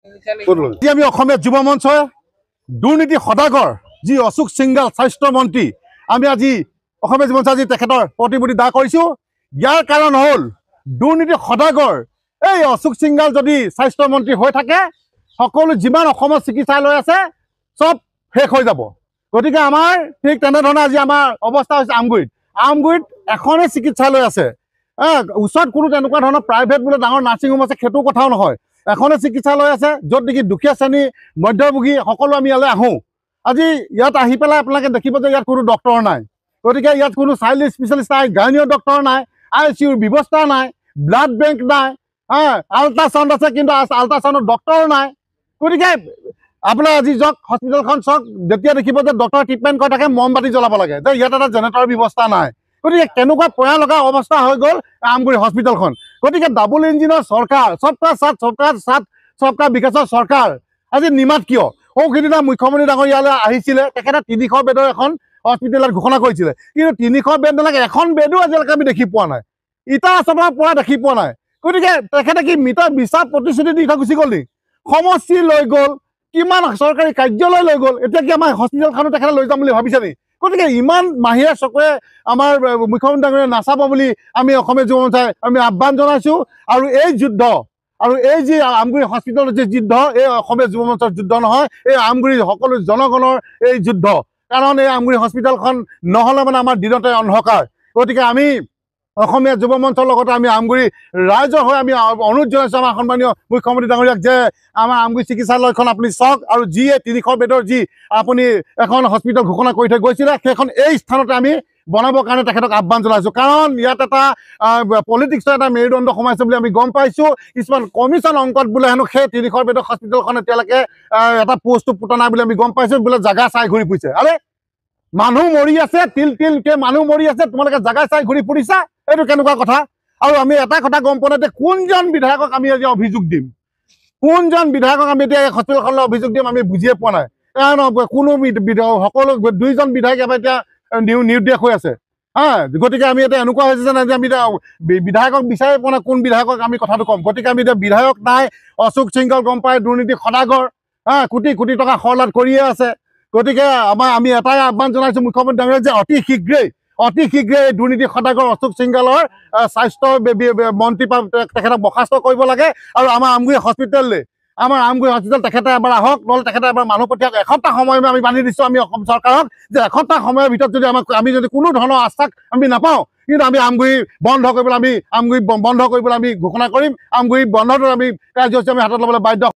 আমি অসমীয়া যুৱ মঞ্চই দুৰ্নীতি সদাগৰ যি অশোক সিংগাল স্বাস্থ্য মন্ত্ৰী আমি আজি অসমীয়া যুৱ মঞ্চ আজি তেখেতৰ প্ৰতিমূৰ্তি দাহ কৰিছোঁ। ইয়াৰ কাৰণ হ'ল দুৰ্নীতি সদাগৰ এই অশোক সিংগাল যদি স্বাস্থ্য মন্ত্ৰী হৈ থাকে সকলো যিমান অসমত চিকিৎসালয় আছে চব শেষ হৈ যাব। গতিকে আমাৰ ঠিক তেনেধৰণে আজি আমাৰ অৱস্থা হৈছে আমগুৰিত এখনেই চিকিৎসালয় আছে। ওচৰত কোনো তেনেকুৱা ধৰণৰ প্ৰাইভেট বোলে ডাঙৰ নাৰ্ছিং হোম আছে সেইটো কথাও নহয়। এখনে চিকিৎসালয় আছে য'ত নেকি দুখীয়া শ্ৰেণী মধ্যভোগী সকলো আমি ইয়ালৈ আহোঁ। আজি ইয়াত আহি পেলাই আপোনালোকে দেখিব যে ইয়াত কোনো ডক্টৰ নাই। গতিকে ইয়াত কোনো চাইল্ড স্পেচিয়েলিষ্ট নাই, গাইনিয় ডক্টৰ নাই, ICUৰ ব্যৱস্থা নাই, ব্লাড বেংক নাই, আল্ট্ৰাচাউণ্ড আছে কিন্তু আল্ট্ৰাচাউণ্ডৰ ডক্টৰ নাই। গতিকে আপোনাৰ আজি যাওক হস্পিটেলখন চাওক, যেতিয়া দেখিব যে ডক্টৰ ট্ৰিটমেণ্ট কৰি থাকে মমবাতি জ্বলাব লাগে যে ইয়াত এটা জেনেৰেটৰৰ ব্যৱস্থা নাই। গতিকে কেনেকুৱা পয়া লগা অৱস্থা হৈ গ'ল আমগুৰি হস্পিটেলখন। গতিকে ডাবল ইঞ্জিনৰ চৰকাৰ, সবকা বিকাশৰ চৰকাৰ আজি নিমাত কিয়? সৌখিদিনা মুখ্যমন্ত্ৰী ডাঙৰ ইয়ালৈ আহিছিলে, তেখেতে 300 বেডৰ এখন হস্পিটেলত ঘোষণা কৰিছিলে, কিন্তু 300 বেড নালাগে, এখন বেডো আজিলৈকে আমি দেখি পোৱা নাই, ইটা চপাৰ পৰা দেখি পোৱা নাই। গতিকে তেখেতে কি মিছা প্ৰতিশ্ৰুতি দি থৈ গুচি গ'ল নি? সমষ্টি লৈ গ'ল, কিমান চৰকাৰী কাৰ্যালয় লৈ গ'ল, এতিয়া কি আমাৰ হস্পিটেলখনো তেখেতে লৈ যাম বুলি ভাবিছে নি? গতিকে ইমান মাহিয়া চকুৰে আমাৰ মুখ্যমন্ত্ৰী ডাঙৰীয়ে নাচাব বুলি আমি অসমীয়া যুৱ মঞ্চই আমি আহ্বান জনাইছোঁ। আৰু এই যুদ্ধ আৰু এই যি আমগুৰি হস্পিটেলৰ যি যুদ্ধ এই অসমীয়া যুৱ মঞ্চৰ যুদ্ধ নহয়, এই আমগুৰি সকলো জনগণৰ এই যুদ্ধ। কাৰণ এই আমগুৰি হস্পিটেলখন নহ'লে মানে আমাৰ দিনতে অন্ধকাৰ। গতিকে আমি অসমীয়া যুৱ মঞ্চৰ লগতে আমি আমগুৰি ৰাইজৰ হৈ আমি অনুৰোধ জনাইছোঁ আমাৰ সন্মানীয় মুখ্যমন্ত্ৰী ডাঙৰীয়াক যে আমাৰ আমগুৰি চিকিৎসালয়খন আপুনি চাওক, আৰু যিয়ে 300 বেডৰ যি আপুনি এখন হস্পিটেল ঘোষণা কৰি থৈ গৈছিলে সেইখন এই স্থানতে আমি বনাবৰ কাৰণে তেখেতক আহ্বান জনাইছোঁ। কাৰণ ইয়াত এটা পলিটিক্সৰ এটা মেৰুদণ্ড সোমাইছে বুলি আমি গম পাইছোঁ। কিছুমান কমিশ্যন অংকত বোলে হেনো সেই 300 বেডৰ হস্পিটেলখন এতিয়ালৈকে এটা পোষ্টটো পুতা নাই বুলি আমি গম পাইছোঁ। বোলে জাগা চাই ঘূৰি ফুৰিছে। আৰে মানুহ মৰি আছে, তিলকে মানুহ মৰি আছে, তোমালোকে জাগা চাই ঘূৰি ফুৰিছা, এইটো কেনেকুৱা কথা? আৰু আমি এটা কথা গম পোৱা নাই যে কোনজন বিধায়কক আমি আজি অভিযোগ দিম, কোনজন বিধায়কক আমি এতিয়া এই হস্পিটেলখনলৈ অভিযোগ দিম আমি বুজিয়ে পোৱা নাই। কোনো সকলো 2জন বিধায়ক এবাৰ এতিয়া নিৰুদ্দেশ হৈ আছে। গতিকে আমি এতিয়া এনেকুৱা হৈছে যে আমি এতিয়া বিধায়কক বিচাৰি পোৱা নাই কোন বিধায়কক আমি কথাটো ক'ম। গতিকে আমি এতিয়া বিধায়ক নাই, অশোক সিংগাল গম পাই দুৰ্নীতি সদাগৰ, কোটি কোটি টকা খৰলাট কৰিয়ে আছে। গতিকে আমি এটাই আহ্বান জনাইছোঁ মুখ্যমন্ত্ৰী ডাঙৰীয়াক যে অতি শীঘ্ৰেই এই দুৰ্নীতি সদাগৰ অশোক সিংগালৰ স্বাস্থ্য মন্ত্ৰী তেখেতক বৰ্খাস্ত কৰিব লাগে। আৰু আমাৰ আমগুৰি হস্পিটেল তেখেতে এবাৰ আহক, নহ'লে তেখেতে এবাৰ মানুহ পঠিয়াওক। এসপ্তাহ সময় আমি বান্ধি দিছোঁ আমি অসম চৰকাৰক যে এসপ্তাহ সময়ৰ ভিতৰত যদি আমি যদি কোনো ধৰণৰ আশ্বাস আমি নাপাওঁ, কিন্তু আমি আমগুৰি বন্ধ কৰিবলৈ আমি ঘোষণা কৰিম। আমগুৰি বন্ধটো আমি কাৰ্যসূচী আমি হাতত ল'বলৈ বাধ্য।